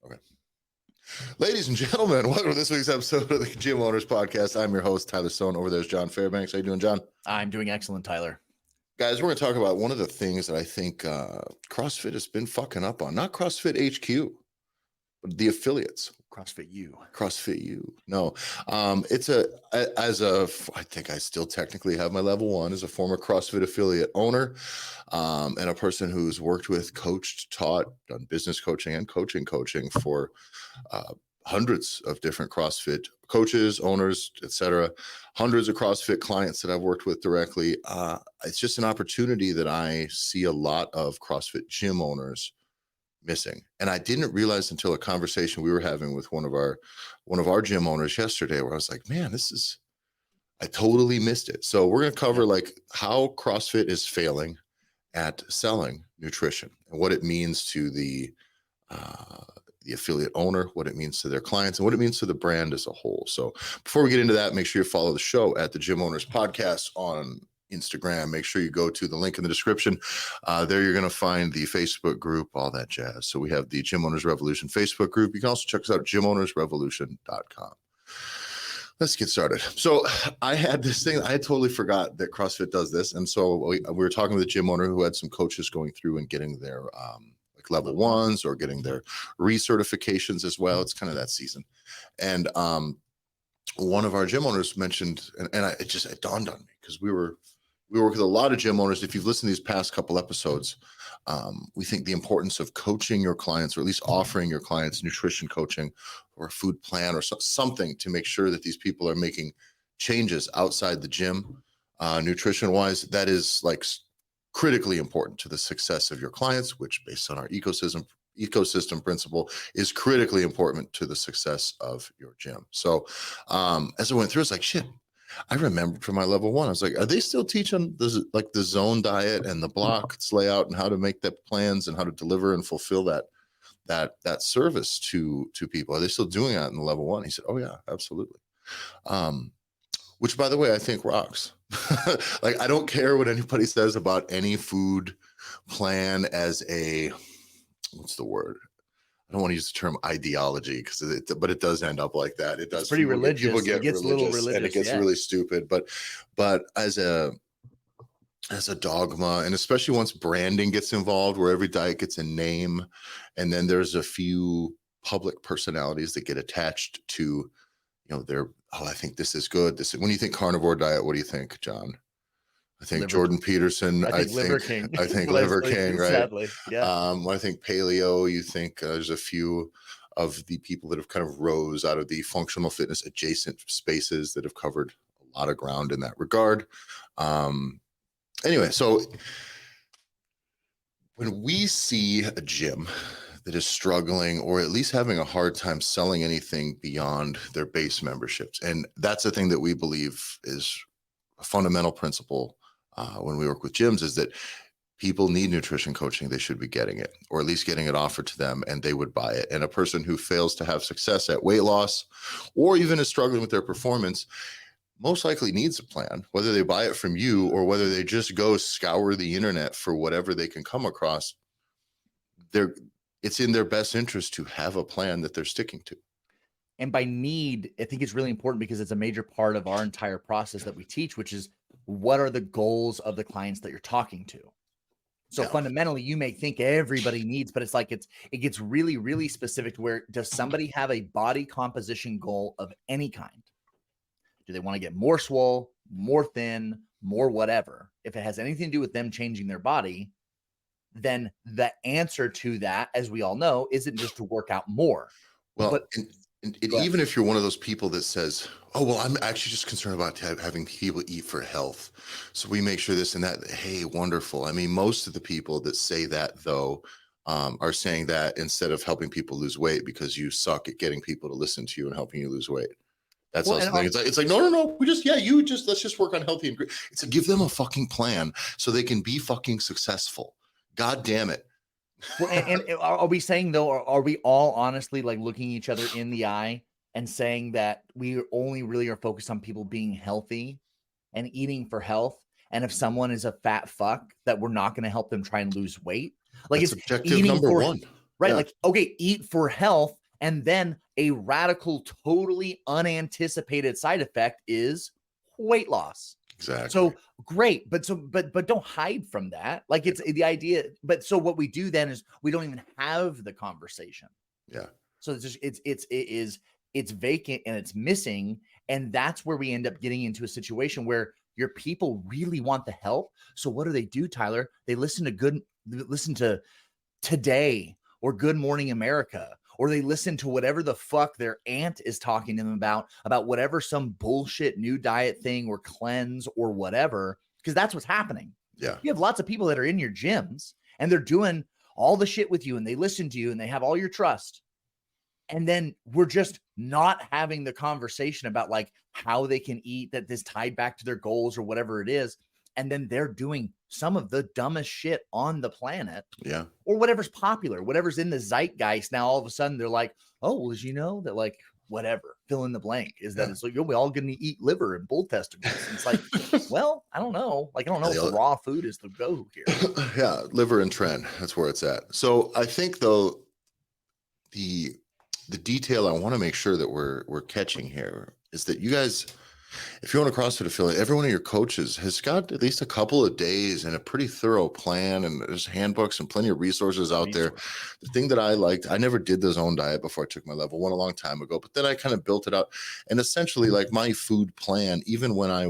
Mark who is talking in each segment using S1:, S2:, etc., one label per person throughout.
S1: Okay. Ladies and gentlemen, welcome to this week's episode of the Gym Owners Podcast. I'm your host, Tyler Stone. Over there's John Fairbanks. How you doing, John?
S2: I'm doing excellent, Tyler.
S1: Guys, we're going to talk about one of the things that I think CrossFit has been fucking up on. Not CrossFit HQ, but the affiliates.
S2: CrossFit U.
S1: CrossFit U. No, I think I still technically have my level 1 as a former CrossFit affiliate owner, and a person who's worked with, coached, taught, done business coaching and coaching for hundreds of different CrossFit coaches, owners, etc. Hundreds of CrossFit clients that I've worked with directly. It's just an opportunity that I see a lot of CrossFit gym owners missing. And I didn't realize until a conversation we were having with one of our gym owners yesterday, where I was like, man, I totally missed it. So we're going to cover like how CrossFit is failing at selling nutrition and what it means to the affiliate owner, what it means to their clients, and what it means to the brand as a whole. So before we get into that, make sure you follow the show at the Gym Owners Podcast on Instagram. Make sure you go to the link in the description. There you're going to find the Facebook group, all that jazz. So we have the Gym Owners Revolution Facebook group. You can also check us out at gymownersrevolution.com. Let's get started. So I had this thing, I totally forgot that CrossFit does this. And so we were talking with a gym owner who had some coaches going through and getting their like level 1s or getting their recertifications as well. It's kind of that season. And one of our gym owners mentioned, and it dawned on me, because we work with a lot of gym owners. If you've listened to these past couple episodes, we think the importance of coaching your clients, or at least offering your clients nutrition coaching or a food plan or something to make sure that these people are making changes outside the gym, nutrition wise. That is like critically important to the success of your clients, which based on our ecosystem principle is critically important to the success of your gym. So as I went through, it's like, shit, I remembered from my level 1, I was like, are they still teaching the zone diet and the blocks layout and how to make that plans and how to deliver and fulfill that service to people? Are they still doing that in the level 1? He said, oh yeah, absolutely. Which, by the way, I think rocks. Like, I don't care what anybody says about any food plan as a, what's the word? I don't want to use the term ideology, but it does end up like that. It does.
S2: It's pretty religious.
S1: People get
S2: religious, a little religious,
S1: and it gets really stupid. But as a dogma, and especially once branding gets involved, where every diet gets a name, and then there's a few public personalities that get attached to, I think this is good. When you think carnivore diet, what do you think, John? I think Jordan Peterson.
S2: I think Liver King.
S1: I think Liver King, right?
S2: Sadly, yeah.
S1: I think paleo. You think there's a few of the people that have kind of rose out of the functional fitness adjacent spaces that have covered a lot of ground in that regard. Anyway, so when we see a gym that is struggling, or at least having a hard time selling anything beyond their base memberships, and that's the thing that we believe is a fundamental principle when we work with gyms, is that people need nutrition coaching. They should be getting it, or at least getting it offered to them, and they would buy it. And a person who fails to have success at weight loss, or even is struggling with their performance, most likely needs a plan, whether they buy it from you or whether they just go scour the internet for whatever they can come across. It's in their best interest to have a plan that they're sticking to.
S2: And by need, I think it's really important, because it's a major part of our entire process that we teach, which is, what are the goals of the clients that you're talking to? So fundamentally, you may think everybody needs, but it's like, it gets really, really specific to where, does somebody have a body composition goal of any kind? Do they want to get more swole, more thin, more whatever? If it has anything to do with them changing their body, then the answer to that, as we all know, isn't just to work out more.
S1: Well, but even if you're one of those people that says, oh, well, I'm actually just concerned about having people eat for health, so we make sure this and that. Hey, wonderful. I mean, most of the people that say that, though, are saying that instead of helping people lose weight, because you suck at getting people to listen to you and helping you lose weight. That's also the thing. It's like, no. Let's just work on healthy and great. It's to give them a fucking plan so they can be fucking successful. God damn it.
S2: Well, and are we saying, though, are we all honestly like looking each other in the eye and saying that we only really are focused on people being healthy and eating for health? And if someone is a fat fuck, that we're not going to help them try and lose weight? Like,
S1: that's
S2: it's
S1: objective number 1.
S2: right?
S1: Yeah,
S2: Like, okay, eat for health. And then a radical, totally unanticipated side effect is weight loss.
S1: exactly.
S2: So great, but don't hide from that. Like, it's the idea. But so what we do then is we don't even have the conversation.
S1: Yeah.
S2: So it's vacant and it's missing. And that's where we end up getting into a situation where your people really want the help. So what do, Tyler? They listen to Today or Good Morning America, or they listen to whatever the fuck their aunt is talking to them about whatever some bullshit new diet thing or cleanse or whatever, because that's what's happening.
S1: Yeah.
S2: You have lots of people that are in your gyms and they're doing all the shit with you and they listen to you and they have all your trust. And then we're just not having the conversation about like how they can eat that is tied back to their goals or whatever it is. And then they're doing some of the dumbest shit on the planet.
S1: Yeah.
S2: Or whatever's popular, whatever's in the zeitgeist. Now, all of a sudden, they're like, oh, well, you know that, like, whatever, fill in the blank is that it's like, you'll be all going to eat liver and bull testicles. And it's like, well, I don't know. Like, I don't know if raw food is the go here.
S1: Yeah. Liver and trend. That's where it's at. So I think, though, the detail I want to make sure that we're catching here is that you guys, if you own a CrossFit affiliate, every one of your coaches has got at least a couple of days and a pretty thorough plan, and there's handbooks and plenty of resources out there. The thing that I liked, I never did the zone diet before I took my level 1 a long time ago, but then I kind of built it out. And essentially, like, my food plan, even when I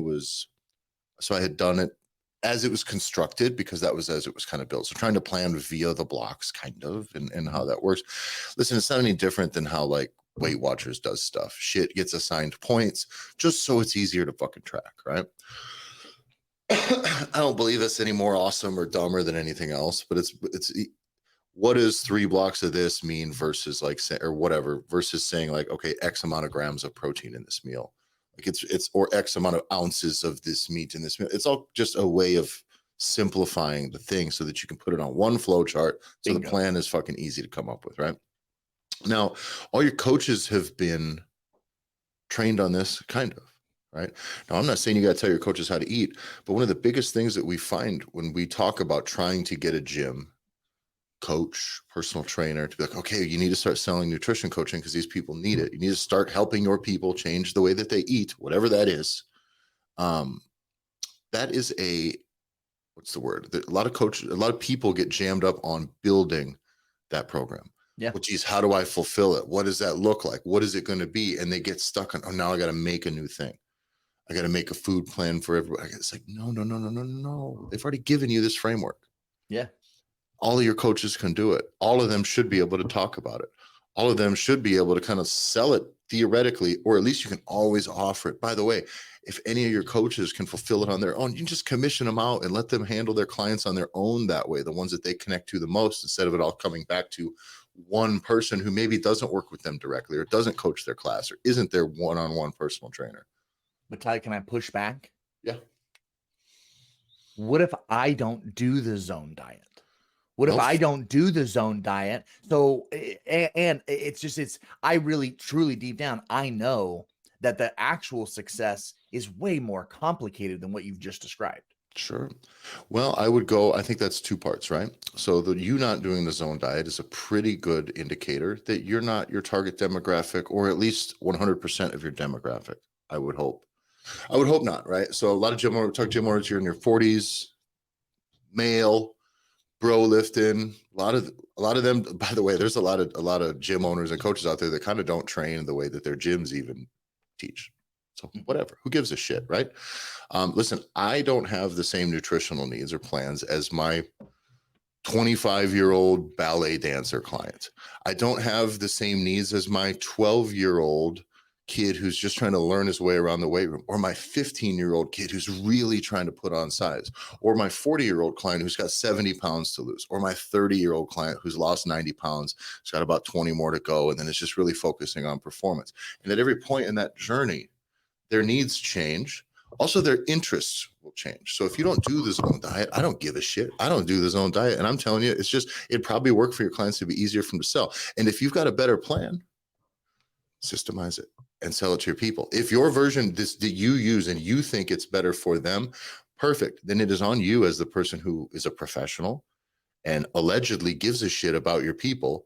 S1: had done it as it was constructed, because that was as it was kind of built. So trying to plan via the blocks, kind of, and how that works. Listen, it's not any different than how, like, Weight Watchers does stuff. Shit gets assigned points just so it's easier to fucking track, right? I don't believe it's any more awesome or dumber than anything else, but it's what does 3 blocks of this mean versus, like, or whatever, versus saying, like, okay, X amount of grams of protein in this meal. Like, it's or X amount of ounces of this meat in this meal. It's all just a way of simplifying the thing so that you can put it on one flow chart. So the plan is fucking easy to come up with, right? Now, all your coaches have been trained on this, kind of, right? Now, I'm not saying you got to tell your coaches how to eat, but one of the biggest things that we find when we talk about trying to get a gym coach, personal trainer, to be like, okay, you need to start selling nutrition coaching because these people need it. You need to start helping your people change the way that they eat, whatever that is. That is what's the word? A lot of people get jammed up on building that program.
S2: Yeah.
S1: Well, geez, how do I fulfill it? What does that look like? What is it going to be? And they get stuck on, oh, now I got to make a new thing. I got to make a food plan for everybody. It's like, no. They've already given you this framework.
S2: Yeah.
S1: All of your coaches can do it. All of them should be able to talk about it. All of them should be able to kind of sell it theoretically, or at least you can always offer it. By the way, if any of your coaches can fulfill it on their own, you can just commission them out and let them handle their clients on their own that way, the ones that they connect to the most, instead of it all coming back to one person who maybe doesn't work with them directly or doesn't coach their class or isn't their one-on-one personal trainer.
S2: But Ty, can I push back?
S1: Yeah.
S2: What if I don't do the zone diet? What if I don't do the zone diet? So, and I really, truly deep down, I know that the actual success is way more complicated than what you've just described.
S1: Sure. Well, I think that's 2 parts, right? So you not doing the zone diet is a pretty good indicator that you're not your target demographic, or at least 100% of your demographic. I would hope not, right? So a lot of gym owners, you're in your 40s, male, bro lifting, a lot of them, by the way, there's a lot of gym owners and coaches out there that kind of don't train the way that their gyms even teach. So whatever, who gives a shit, right? Listen, I don't have the same nutritional needs or plans as my 25-year-old ballet dancer client. I don't have the same needs as my 12-year-old kid who's just trying to learn his way around the weight room, or my 15-year-old kid who's really trying to put on size, or my 40-year-old client who's got 70 pounds to lose, or my 30-year-old client who's lost 90 pounds, has got about 20 more to go, and then is just really focusing on performance. And at every point in that journey, their needs change. Also, their interests will change. So if you don't do the zone diet, I don't give a shit. I don't do the zone diet. And I'm telling you, it'd probably work for your clients to be easier for them to sell. And if you've got a better plan, systemize it and sell it to your people. If your version that you use and you think it's better for them, perfect. Then it is on you as the person who is a professional and allegedly gives a shit about your people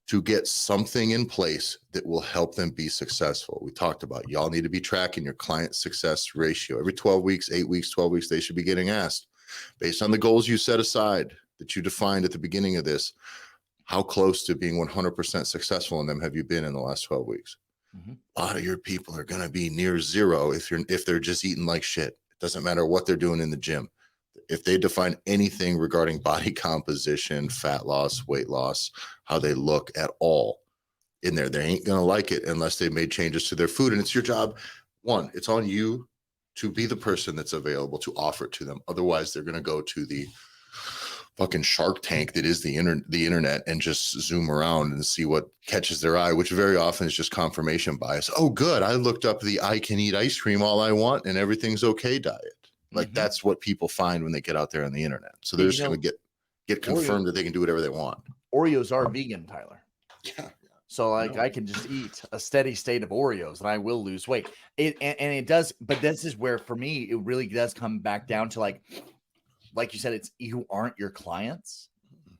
S1: to get something in place that will help them be successful. We talked about y'all need to be tracking your client success ratio. Every 12 weeks, 8 weeks, 12 weeks, they should be getting asked, based on the goals you set aside that you defined at the beginning of this, how close to being 100% successful in them have you been in the last 12 weeks?
S2: Mm-hmm.
S1: A lot of your people are going to be near zero if they're just eating like shit. It doesn't matter what they're doing in the gym. If they define anything regarding body composition, fat loss, weight loss, how they look at all in there, they ain't going to like it unless they made changes to their food. And it's your job. One, it's on you to be the person that's available to offer it to them. Otherwise, they're going to go to the fucking Shark Tank that is the internet and just zoom around and see what catches their eye, which very often is just confirmation bias. Oh, good. I looked up the I can eat ice cream all I want and everything's okay diet. Like that's what people find when they get out there on the internet. So they're just going to get confirmed that they can do whatever they want.
S2: Oreos are vegan, Tyler.
S1: Yeah.
S2: So like I can just eat a steady state of Oreos and I will lose weight. It does, but this is where for me it really does come back down to like you said, it's you aren't your clients.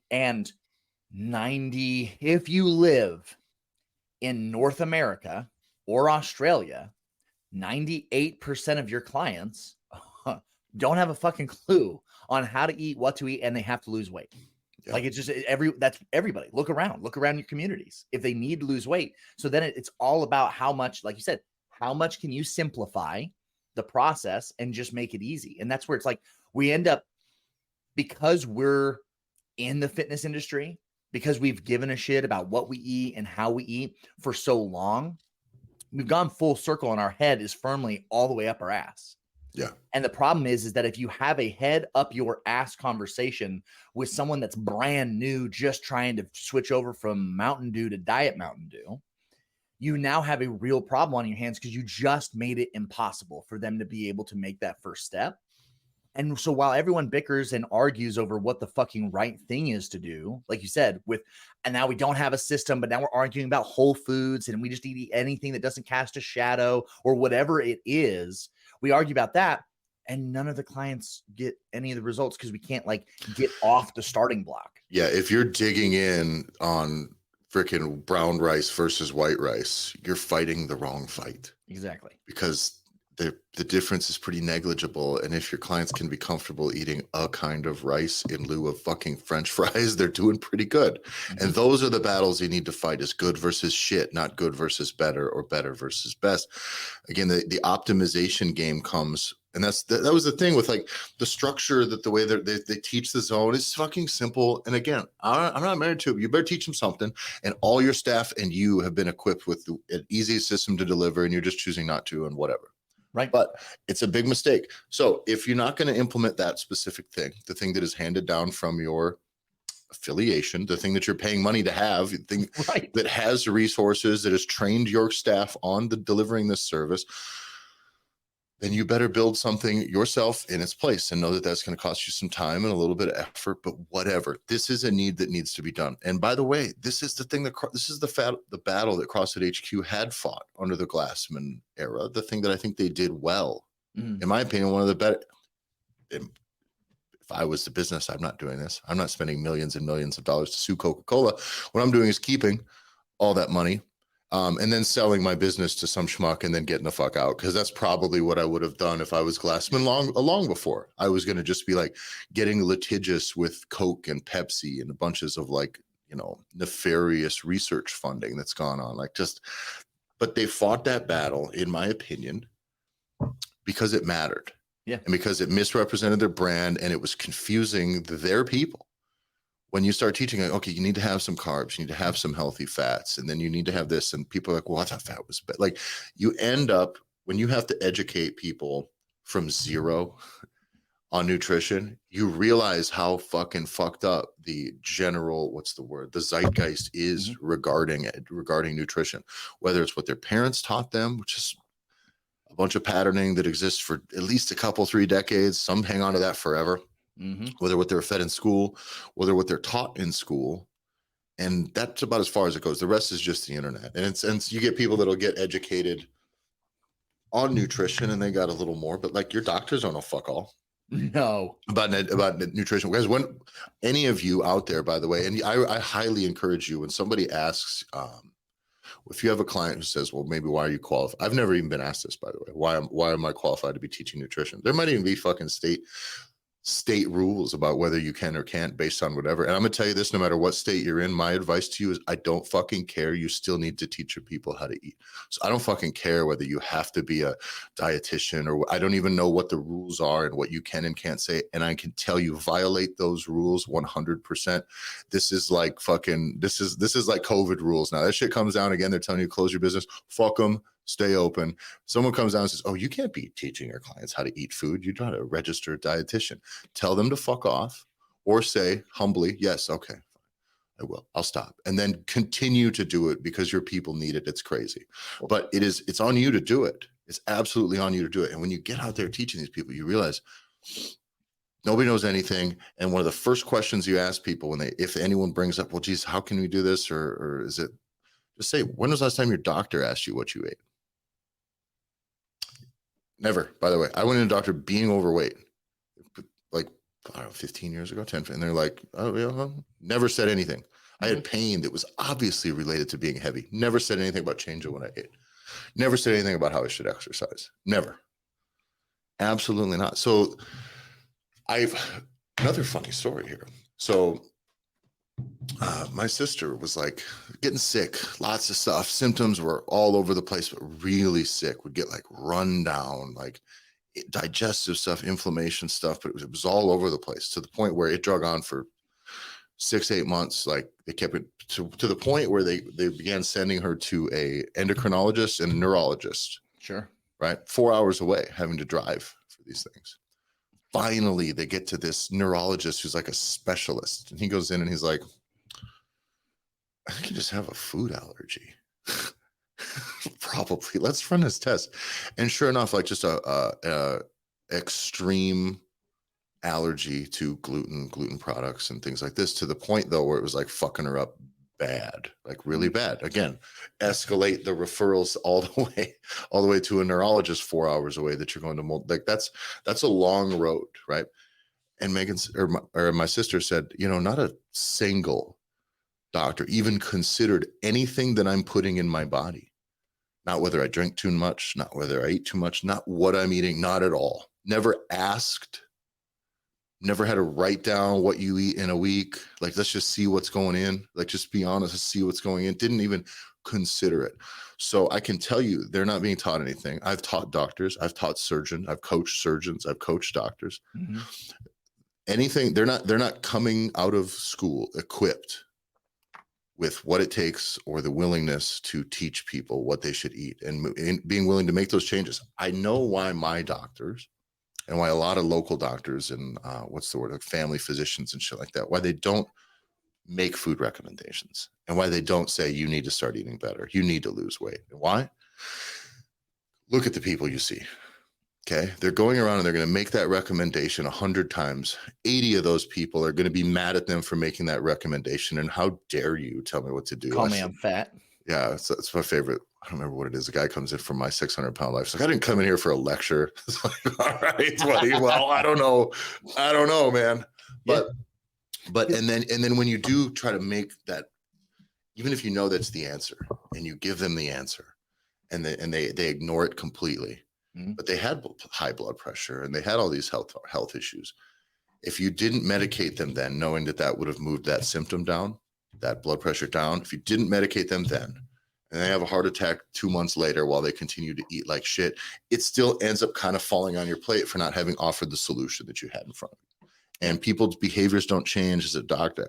S2: And if you live in North America or Australia, 98% of your clients don't have a fucking clue on how to eat, what to eat, and they have to lose weight. Yeah. Like it's just that's everybody. Look around your communities if they need to lose weight. So then it's all about how much, like you said, how much can you simplify the process and just make it easy? And that's where it's like we end up, because we're in the fitness industry, because we've given a shit about what we eat and how we eat for so long, we've gone full circle and our head is firmly all the way up our ass.
S1: Yeah.
S2: And the problem is that if you have a head up your ass conversation with someone that's brand new, just trying to switch over from Mountain Dew to Diet Mountain Dew, you now have a real problem on your hands because you just made it impossible for them to be able to make that first step. And so while everyone bickers and argues over what the fucking right thing is to do, like you said, and now we don't have a system, but now we're arguing about whole foods and we just eat anything that doesn't cast a shadow or whatever it is. We argue about that and none of the clients get any of the results because we can't like get off the starting block.
S1: Yeah. If you're digging in on freaking brown rice versus white rice, you're fighting the wrong fight.
S2: Exactly.
S1: Because the difference is pretty negligible. And if your clients can be comfortable eating a kind of rice in lieu of fucking French fries, they're doing pretty good. Mm-hmm. And those are the battles you need to fight, is good versus shit, not good versus better or better versus best. Again, the optimization game comes. And that was the thing with like the structure, that the way that they teach the zone is fucking simple. And again, I'm not married to it. You better teach them something. And all your staff and you have been equipped with an easy system to deliver, and you're just choosing not to, and whatever.
S2: Right.
S1: But it's a big mistake. So if you're not going to implement that specific thing, the thing that is handed down from your affiliation, the thing that you're paying money to have, the thing that has resources, that has trained your staff on delivering this service, then you better build something yourself in its place and know that that's going to cost you some time and a little bit of effort, but whatever. This is a need that needs to be done. And by the way, this is the thing this is the battle that CrossFit HQ had fought under the Glassman era. The thing that I think they did well, in my opinion, one of the better. If I was the business, I'm not doing this. I'm not spending millions and millions of dollars to sue Coca-Cola. What I'm doing is keeping all that money, and then selling my business to some schmuck and then getting the fuck out. Because that's probably what I would have done if I was Glassman long before. I was going to just be like getting litigious with Coke and Pepsi and bunches of like, nefarious research funding that's gone on. But they fought that battle, in my opinion, because it mattered.
S2: Yeah.
S1: And because it misrepresented their brand and it was confusing their people. When you start teaching, like, okay, you need to have some carbs, you need to have some healthy fats, and then you need to have this. And people are like, well, I thought fat was bad. Like, you end up, when you have to educate people from zero on nutrition, you realize how fucking fucked up the general, the zeitgeist is regarding nutrition, whether it's what their parents taught them, which is a bunch of patterning that exists for at least a couple, 3 decades. Some hang on to that forever. Whether what they're fed in school, whether what they're taught in school. And that's about as far as it goes. The rest is just the internet. And you get people that'll get educated on nutrition and they got a little more, but like your doctors don't know fuck all.
S2: No.
S1: about nutrition. Guys, when any of you out there, by the way, and I highly encourage you when somebody asks, if you have a client who says, well, maybe why are you qualified? I've never even been asked this, by the way. Why am I qualified to be teaching nutrition? There might even be fucking state rules about whether you can or can't based on whatever. And I'm gonna tell you this, no matter what state you're in, my advice to you is I don't fucking care. You still need to teach your people how to eat. So I don't fucking care whether you have to be a dietitian, or I don't even know what the rules are and what you can and can't say. And I can tell you, violate those rules 100%. This is like fucking, this is like COVID rules. Now that shit comes down again, they're telling you to close your business, fuck them. Stay open. Someone comes down and says, oh, you can't be teaching your clients how to eat food. You're not a registered dietitian. Tell them to fuck off, or say humbly, yes, okay, I will. I'll stop. And then continue to do it because your people need it. It's crazy. But it's on you to do it. It's absolutely on you to do it. And when you get out there teaching these people, you realize nobody knows anything. And one of the first questions you ask people if anyone brings up, well, geez, how can we do this? Or is it, just say, when was the last time your doctor asked you what you ate? Never, by the way. I went to a doctor being overweight, like, I don't know, 15 years ago, 10, and they're like, oh, yeah, never said anything. I had pain that was obviously related to being heavy. Never said anything about changing what I ate. Never said anything about how I should exercise. Never. Absolutely not. So another funny story here. So my sister was like getting sick, lots of stuff. Symptoms were all over the place, but really sick. Would get like run down, like digestive stuff, inflammation stuff, but it was all over the place to the point where it drug on for 6-8 months. Like they kept it to the point where they began sending her to a endocrinologist and a neurologist.
S2: Sure.
S1: Right. 4 hours away, having to drive for these things. Finally, they get to this neurologist who's like a specialist, and he goes in and he's like, I think you just have a food allergy. Probably. Let's run this test. And sure enough, like just a extreme allergy to gluten products and things like this, to the point though where it was like fucking her up bad, like really bad. Again, escalate the referrals all the way to a neurologist 4 hours away that you're going to like that's a long road, right? And my sister said, not a single doctor even considered anything that I'm putting in my body. Not whether I drink too much, not whether I eat too much, not what I'm eating, not at all. Never asked, never had to write down what you eat in a week. Like, let's just see what's going in. Like, just be honest, let's see what's going in. Didn't even consider it. So I can tell you, they're not being taught anything. I've taught doctors, I've taught surgeons, I've coached surgeons, I've coached doctors. Mm-hmm. Anything, they're not coming out of school equipped with what it takes or the willingness to teach people what they should eat and being willing to make those changes. I know why my doctors and why a lot of local doctors and like family physicians and shit like that, why they don't make food recommendations and why they don't say you need to start eating better. You need to lose weight. And why? Look at the people you see. Okay. They're going around and they're going to make that recommendation 100 times. 80 of those people are going to be mad at them for making that recommendation. And how dare you tell me what to do?
S2: Call me I'm fat.
S1: Yeah. It's my favorite. I don't remember what it is. The guy comes in from My 600-Pound Life. It's like, I didn't come in here for a lecture. It's like, all right, buddy. Well, I don't know, man. But and then when you do try to make that, even if you know that's the answer and you give them the answer and they ignore it completely, but they had high blood pressure and they had all these health issues. If you didn't medicate them then, knowing that would have moved that symptom down, that blood pressure down, if you didn't medicate them then, and they have a heart attack 2 months later while they continue to eat like shit, it still ends up kind of falling on your plate for not having offered the solution that you had in front of you. And people's behaviors don't change. As a doctor,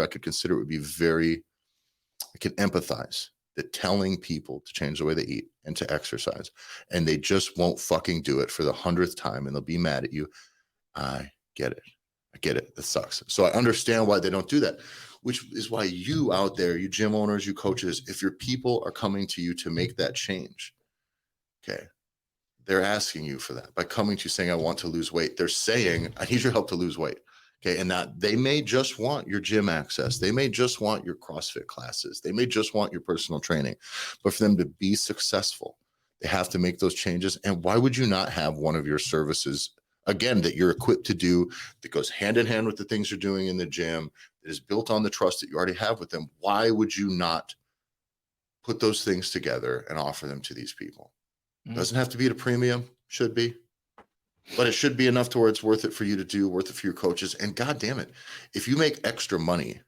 S1: I could consider it would be I can empathize that telling people to change the way they eat and to exercise, and they just won't fucking do it for the 100th time, and they'll be mad at you. I get it. It sucks. So I understand why they don't do that, which is why you out there, you gym owners, you coaches, if your people are coming to you to make that change, okay, they're asking you for that by coming to you saying, I want to lose weight. They're saying, I need your help to lose weight. Okay. And that they may just want your gym access. They may just want your CrossFit classes. They may just want your personal training, but for them to be successful, they have to make those changes. And why would you not have one of your services again, that you're equipped to do, that goes hand in hand with the things you're doing in the gym, that is built on the trust that you already have with them. Why would you not put those things together and offer them to these people? Doesn't have to be at a premium, should be, but it should be enough to where it's worth it for you to do, worth it for your coaches. And God damn it, if you make extra money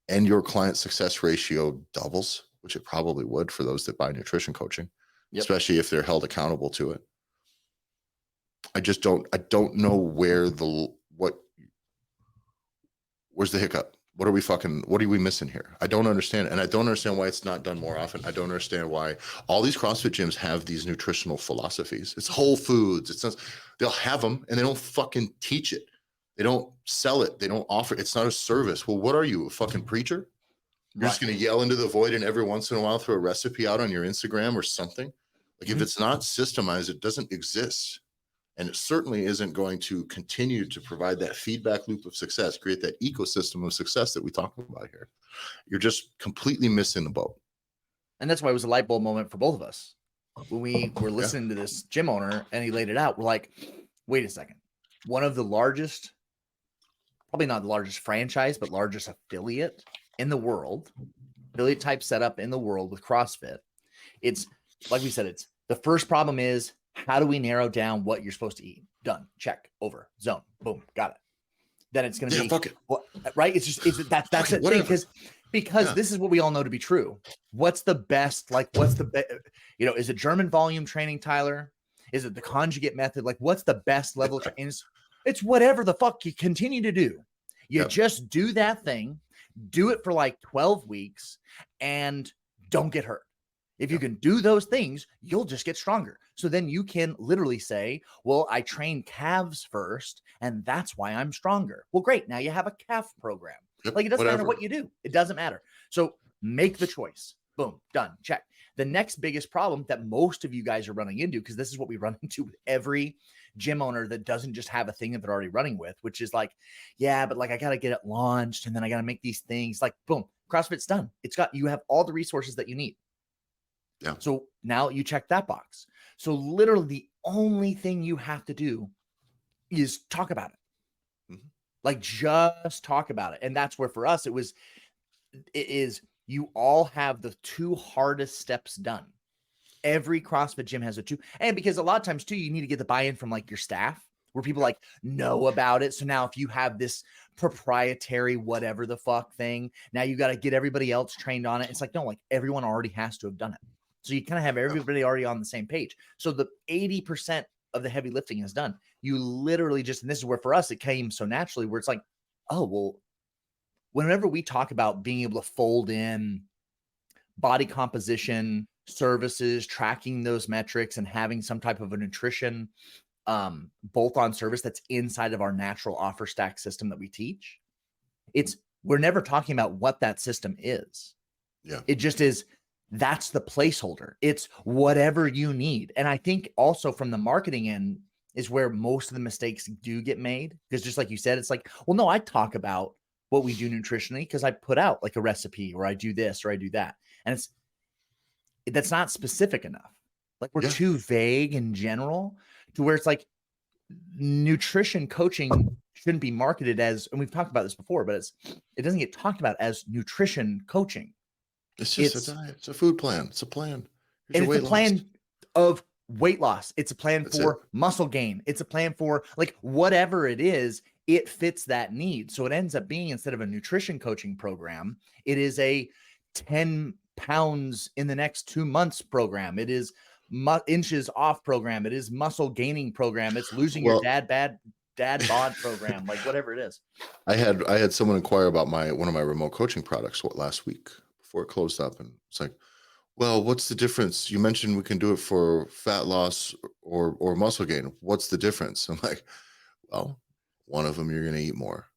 S1: and your client success ratio doubles, which it probably would for those that buy nutrition coaching, especially if they're held accountable to it. I don't know where's the hiccup? What are we missing here? I don't understand. And I don't understand why it's not done more often. I don't understand why all these CrossFit gyms have these nutritional philosophies. It's whole foods. They'll have them and they don't fucking teach it. They don't sell it. They don't offer it. It's not a service. Well, what are you, a fucking preacher? You're just going to yell into the void and every once in a while throw a recipe out on your Instagram or something? Like if it's not systemized, it doesn't exist. And it certainly isn't going to continue to provide that feedback loop of success, create that ecosystem of success that we talk about here. You're just completely missing the boat.
S2: And that's why it was a light bulb moment for both of us. When we were listening to this gym owner and he laid it out, we're like, wait a second. One of the largest, probably not the largest franchise, but largest affiliate in the world, affiliate type setup in the world with CrossFit. It's like we said, it's the first problem is, how do we narrow down what you're supposed to eat? Done. Check. Over. Zone. Boom. Got it. Then it's going to be
S1: fuck it.
S2: Well, right. It's that's the thing because this is what we all know to be true. What's the best? Like, what's the best? Is it German volume training, Tyler? Is it the conjugate method? Like, what's the best level? It's whatever the fuck you continue to do. You just do that thing, do it for like 12 weeks and don't get hurt. If you can do those things, you'll just get stronger. So then you can literally say, well, I train calves first, and that's why I'm stronger. Well, great. Now you have a calf program. Like, it doesn't matter what you do. It doesn't matter. So make the choice. Boom, done. Check. The next biggest problem that most of you guys are running into, because this is what we run into with every gym owner that doesn't just have a thing that they're already running with, which is like, yeah, but like I got to get it launched and then I got to make these things. Like, boom, CrossFit's done. You have all the resources that you need.
S1: Yeah.
S2: So now you check that box. So literally the only thing you have to do is talk about it. Mm-hmm. Like just talk about it. And that's where for us, it is you all have the two hardest steps done. Every CrossFit gym has a two. And because a lot of times too, you need to get the buy-in from like your staff where people like know about it. So now if you have this proprietary, whatever the fuck thing, now you got to get everybody else trained on it. It's like, no, like everyone already has to have done it. So you kind of have everybody already on the same page. So the 80% of the heavy lifting is done. You literally just, and this is where for us, it came so naturally where it's like, oh, well, whenever we talk about being able to fold in body composition, services, tracking those metrics and having some type of a nutrition bolt-on service that's inside of our natural offer stack system that we teach, we're never talking about what that system is.
S1: Yeah.
S2: It just is. That's the placeholder. It's whatever you need. And I think also from the marketing end is where most of the mistakes do get made. Because just like you said, it's like, well, no, I talk about what we do nutritionally because I put out like a recipe or I do this or I do that. And that's not specific enough. Like we're too vague in general to where it's like nutrition coaching shouldn't be marketed as, and we've talked about this before, but it doesn't get talked about as nutrition coaching.
S1: It's just a diet. It's a food plan. It's a plan.
S2: And it's a plan of weight loss. It's a plan for muscle gain. It's a plan for like whatever it is, it fits that need. So it ends up being, instead of a nutrition coaching program, it is a 10 pounds in the next 2 months program. It is inches off program. It is muscle gaining program. It's losing your dad bod program, like whatever it is.
S1: I had someone inquire about one of my remote coaching products last week before it closed up, and it's like, well, what's the difference? You mentioned we can do it for fat loss or muscle gain. What's the difference? I'm like, well, one of them you're going to eat more.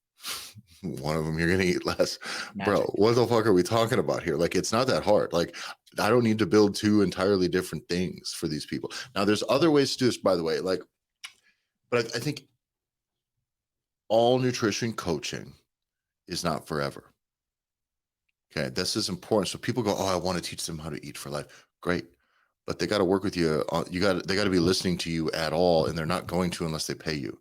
S1: One of them you're going to eat less. Magic. Bro, what the fuck are we talking about here? Like, it's not that hard. Like, I don't need to build two entirely different things for these people. Now, there's other ways to do this, by the way. Like, but I think all nutrition coaching is not forever. Okay, this is important. So people go, oh, I want to teach them how to eat for life. Great. But they got to work with you. They got to be listening to you at all. And they're not going to unless they pay you.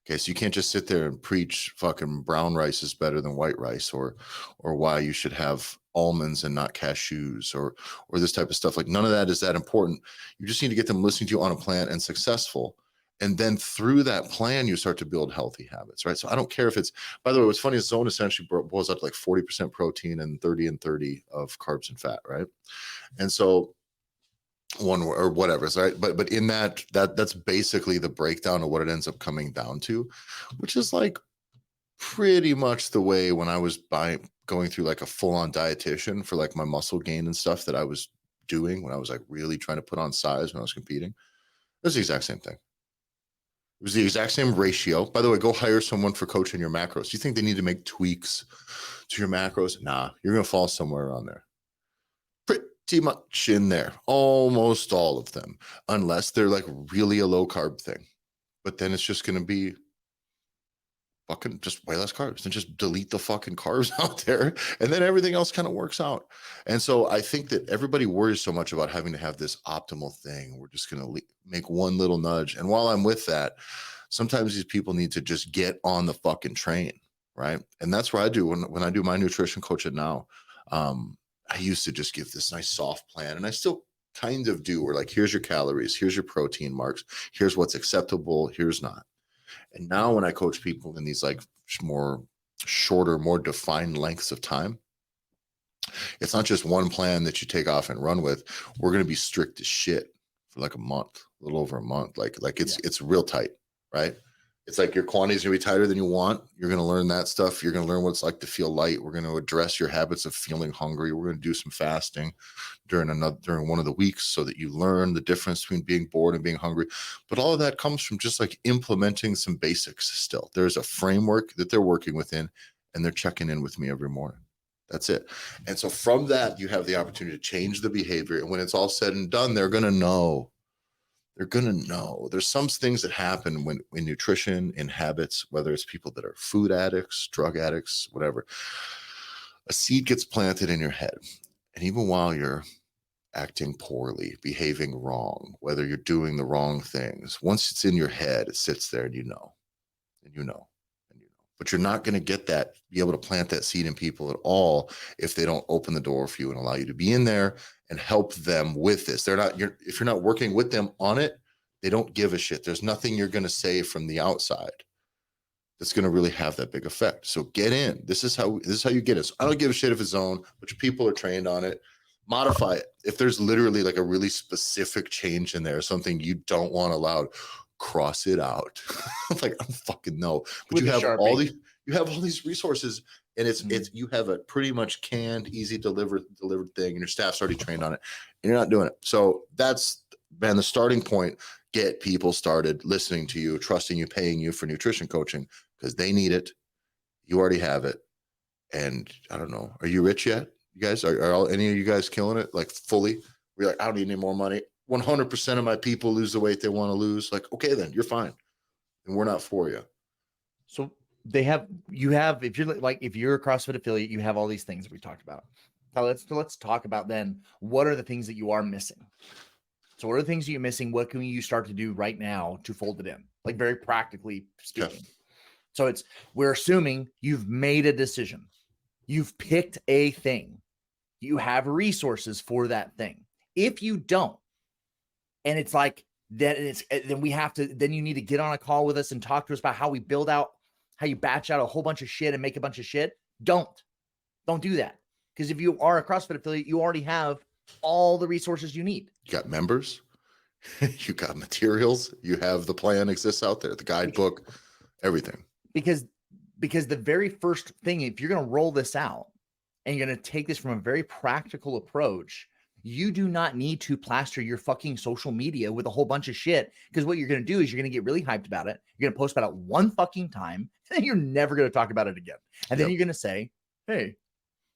S1: Okay, so you can't just sit there and preach fucking brown rice is better than white rice, or why you should have almonds and not cashews, or this type of stuff. Like none of that is that important. You just need to get them listening to you on a plan and successful. And then through that plan, you start to build healthy habits, right? So I don't care if it's, by the way, what's funny is Zone essentially boils up to like 40% protein and 30 and 30 of carbs and fat, right? And so one or whatever, right? But in that's basically the breakdown of what it ends up coming down to, which is like pretty much the way when I was going through like a full-on dietitian for like my muscle gain and stuff that I was doing when I was like really trying to put on size when I was competing. It was the exact same thing. It was the exact same ratio. By the way, go hire someone for coaching your macros. You think they need to make tweaks to your macros? Nah, you're gonna fall somewhere around there. Pretty much in there, almost all of them, unless they're like really a low carb thing. But then it's just going to be fucking just way less carbs and just delete the fucking carbs out there. And then everything else kind of works out. And so I think that everybody worries so much about having to have this optimal thing. We're just going to make one little nudge. And while I'm with that, sometimes these people need to just get on the fucking train. Right. And that's what I do when I do my nutrition coaching now. I used to just give this nice soft plan, and I still kind of do. Where like, here's your calories, here's your protein marks, here's what's acceptable, here's not. And now when I coach people in these like more shorter, more defined lengths of time, it's not just one plan that you take off and run with. We're going to be strict as shit for like a month, a little over a month. Like it's real tight, right? It's like your quantity is going to be tighter than you want. You're going to learn that stuff. You're going to learn what it's like to feel light. We're going to address your habits of feeling hungry. We're going to do some fasting during one of the weeks so that you learn the difference between being bored and being hungry. But all of that comes from just like implementing some basics still. There's a framework that they're working within, and they're checking in with me every morning. That's it. And so from that, you have the opportunity to change the behavior. And when it's all said and done, they're going to know. They're going to know. There's some things that happen when in nutrition, in habits, whether it's people that are food addicts, drug addicts, whatever. A seed gets planted in your head. And even while you're acting poorly, behaving wrong, whether you're doing the wrong things, once it's in your head, it sits there and you know, and you know, and you know. But you're not going to be able to plant that seed in people at all if they don't open the door for you and allow you to be in there and help them with this. If you're not working with them on it, they don't give a shit. There's nothing you're going to say from the outside that's going to really have that big effect. So get in. This is how you get it. So I don't give a shit if it's Zone, which people are trained on it. Modify it. If there's literally like a really specific change in there, something you don't want allowed, cross it out. Like, I don't fucking know. But you have all these resources, and it's you have a pretty much canned, easy delivered thing, and your staff's already trained on it, and you're not doing it. So that's been the starting point. Get people started listening to you, trusting you, paying you for nutrition coaching because they need it. You already have it. And I don't know, are you rich yet? You guys are any of you guys killing it? Like fully? We're like, I don't need any more money. 100% of my people lose the weight they want to lose. Like, okay, then you're fine. And we're not for you.
S2: So if you're a CrossFit affiliate, you have all these things that we talked about. Now let's talk about then, what are the things that you are missing? So what are the things that you're missing? What can you start to do right now to fold it in? Like very practically speaking. Yeah. So we're assuming you've made a decision. You've picked a thing. You have resources for that thing. If you don't, and it's like that, then you need to get on a call with us and talk to us about how you batch out a whole bunch of shit and make a bunch of shit. Don't do that. Because if you are a CrossFit affiliate, you already have all the resources you need.
S1: You got members, you got materials, you have the plan exists out there, the guidebook, everything.
S2: Because the very first thing, if you're going to roll this out and you're going to take this from a very practical approach, you do not need to plaster your fucking social media with a whole bunch of shit. Because what you're going to do is you're going to get really hyped about it. You're going to post about it one fucking time, and then you're never going to talk about it again. And then you're going to say, hey,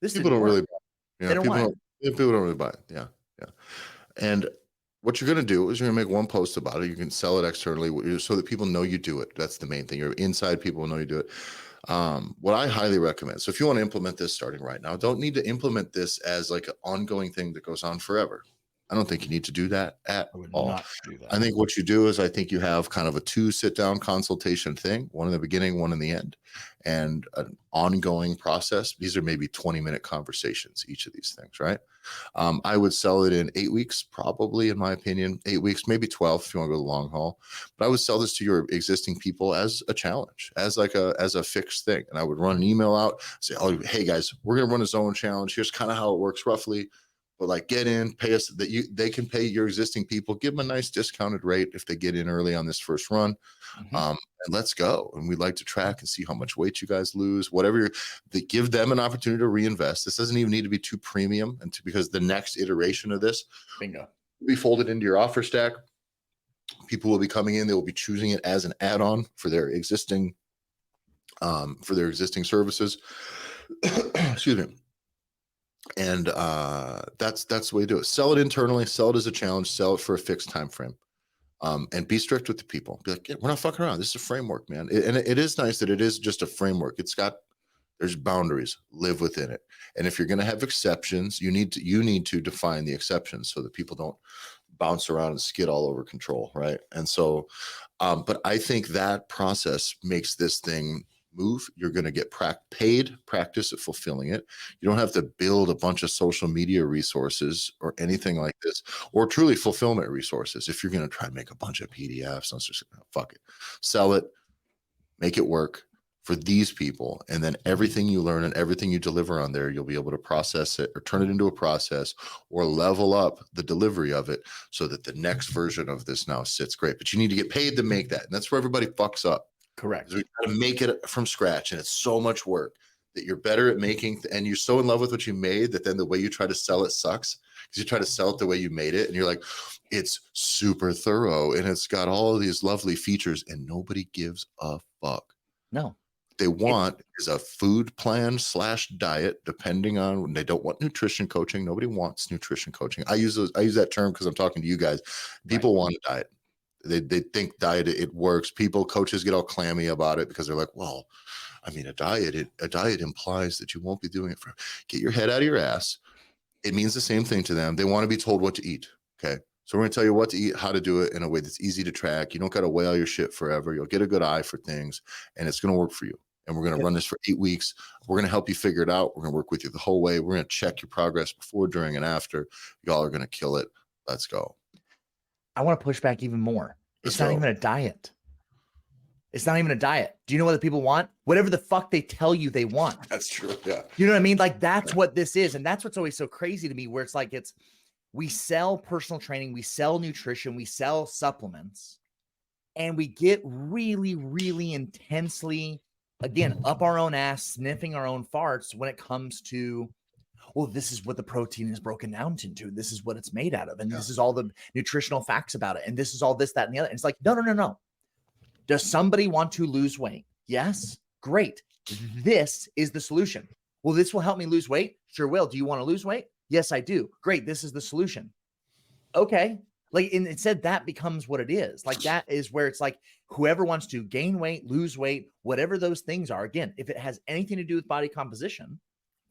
S2: this
S1: people don't
S2: work.
S1: really buy it. Yeah, people don't really buy it. Yeah. And what you're going to do is you're going to make one post about it. You can sell it externally so that people know you do it. That's the main thing. Your inside people will know you do it. What I highly recommend. So if you want to implement this starting right now, don't need to implement this as like an ongoing thing that goes on forever. I don't think you need to do that at
S2: I would
S1: all.
S2: not do
S1: I
S2: that.
S1: think what you do is I think you have kind of a 2 sit down consultation thing, one in the beginning, one in the end, and an ongoing process. These are maybe 20-minute conversations, each of these things, right? I would sell it in 8 weeks, probably, in my opinion, 8 weeks, maybe 12 if you want to go the long haul. But I would sell this to your existing people as a challenge, as a fixed thing. And I would run an email out, say, oh, hey guys, we're gonna run a zone challenge. Here's kind of how it works roughly. But like, get in, pay us they can pay your existing people, give them a nice discounted rate if they get in early on this first run. And let's go. And we'd like to track and see how much weight you guys lose, whatever. They give them an opportunity to reinvest. This doesn't even need to be too premium, because the next iteration of this
S2: Bingo.
S1: will be folded into your offer stack. People will be coming in, they will be choosing it as an add-on for their existing services. Excuse me. And that's the way to do it. Sell it internally, sell it as a challenge, sell it for a fixed time frame. And be strict with the people. Be like, yeah, we're not fucking around. This is a framework, man. And it is nice that it is just a framework. There's boundaries, live within it. And if you're going to have exceptions, you need to define the exceptions so that people don't bounce around and skid all over control, right? And so, but I think that process makes this thing move. You're going to get paid practice at fulfilling it. You don't have to build a bunch of social media resources or anything like this, or truly fulfillment resources. If you're going to try and make a bunch of PDFs, let's just fuck it, sell it, make it work for these people. And then everything you learn and everything you deliver on there, you'll be able to process it or turn it into a process or level up the delivery of it so that the next version of this now sits great. But you need to get paid to make that. And that's where everybody fucks up.
S2: Correct.
S1: We got to make it from scratch, and it's so much work that you're better at making, and you're so in love with what you made that then the way you try to sell it sucks, because you try to sell it the way you made it, and you're like, it's super thorough and it's got all of these lovely features, and nobody gives a fuck.
S2: No.
S1: What they want is a food plan / diet, depending on when they don't want nutrition coaching. Nobody wants nutrition coaching. I use that term because I'm talking to you guys. People want a diet. They think diet, it works. Coaches get all clammy about it because they're like, well, I mean, a diet implies that you won't be doing it for. Get your head out of your ass. It means the same thing to them. They want to be told what to eat. Okay. So we're going to tell you what to eat, how to do it in a way that's easy to track. You don't got to weigh all your shit forever. You'll get a good eye for things, and it's going to work for you. And we're going to run this for 8 weeks. We're going to help you figure it out. We're going to work with you the whole way. We're going to check your progress before, during, and after. Y'all are going to kill it. Let's go.
S2: I want to push back even more. It's not even a diet. It's not even a diet. Do you know what the people want? Whatever the fuck they tell you they want.
S1: That's true. Yeah.
S2: You know what I mean? Like, that's what this is. And that's what's always so crazy to me, where it's like, we sell personal training, we sell nutrition, we sell supplements, and we get really, really intensely, again, up our own ass, sniffing our own farts when it comes to, well, this is what the protein is broken down into. This is what it's made out of. And this is all the nutritional facts about it. And this is all this, that, and the other. And it's like, no. Does somebody want to lose weight? Yes. Great. This is the solution. Well, this will help me lose weight. Sure will. Do you want to lose weight? Yes, I do. Great. This is the solution. Okay. Like, and instead that becomes what it is. Like, that is where it's like, whoever wants to gain weight, lose weight, whatever those things are, again, if it has anything to do with body composition,